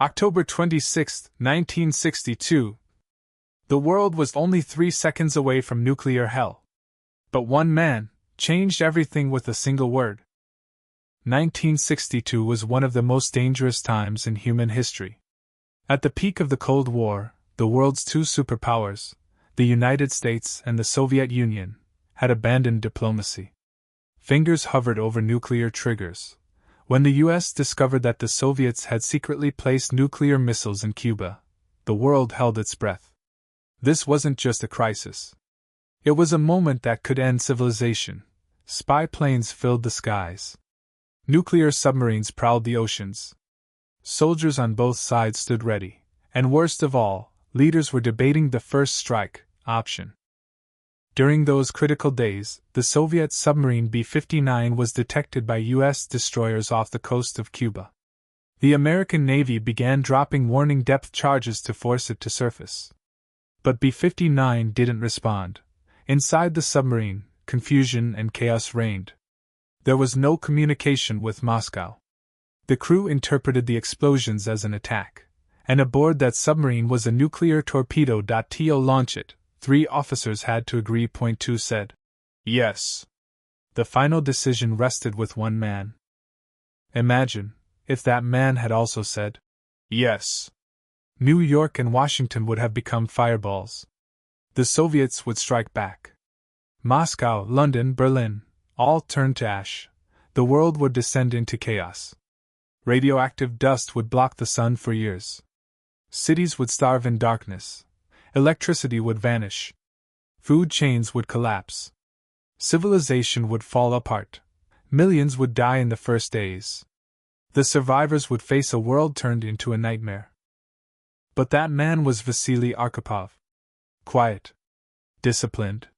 October 26, 1962. The world was only 3 seconds away from nuclear hell. But one man changed everything with a single word. 1962 was one of the most dangerous times in human history. At the peak of the Cold War, the world's two superpowers, the United States and the Soviet Union, had abandoned diplomacy. Fingers hovered over nuclear triggers. When the US discovered that the Soviets had secretly placed nuclear missiles in Cuba, the world held its breath. This wasn't just a crisis. It was a moment that could end civilization. Spy planes filled the skies. Nuclear submarines prowled the oceans. Soldiers on both sides stood ready, and worst of all, leaders were debating the first strike option. During those critical days, the Soviet submarine B-59 was detected by U.S. destroyers off the coast of Cuba. The American Navy began dropping warning depth charges to force it to surface. But B-59 didn't respond. Inside the submarine, confusion and chaos reigned. There was no communication with Moscow. The crew interpreted the explosions as an attack, and aboard that submarine was a nuclear torpedo. To launch it, 3 officers had to agree. Point 2 said, yes. The final decision rested with one man. Imagine if that man had also said, yes. New York and Washington would have become fireballs. The Soviets would strike back. Moscow, London, Berlin, all turned to ash. The world would descend into chaos. Radioactive dust would block the sun for years. Cities would starve in darkness. Electricity would vanish. Food chains would collapse. Civilization would fall apart. Millions would die in the first days. The survivors would face a world turned into a nightmare. But that man was Vasily Arkhipov. Quiet. Disciplined.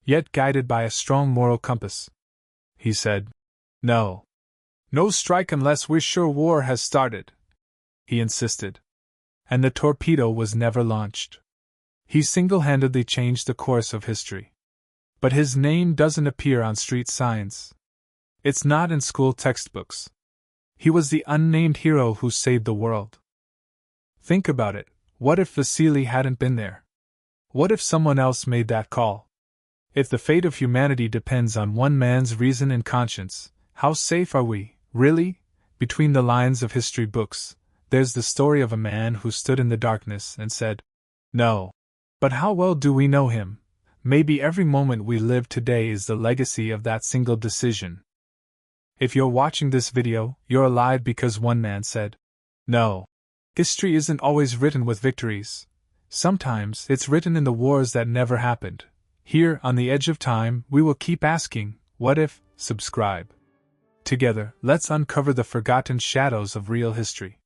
Yet guided by a strong moral compass. He said, no. No strike unless we're sure war has started. He insisted. And the torpedo was never launched. He single-handedly changed the course of history. But his name doesn't appear on street signs. It's not in school textbooks. He was the unnamed hero who saved the world. Think about it. What if Vasily hadn't been there? What if someone else made that call? If the fate of humanity depends on one man's reason and conscience, how safe are we, really? Between the lines of history books, there's the story of a man who stood in the darkness and said, no. But how well do we know him? Maybe every moment we live today is the legacy of that single decision. If you're watching this video, you're alive because one man said, no. History isn't always written with victories. Sometimes it's written in the wars that never happened. Here, on the edge of time, we will keep asking, what if? Subscribe. Together, let's uncover the forgotten shadows of real history.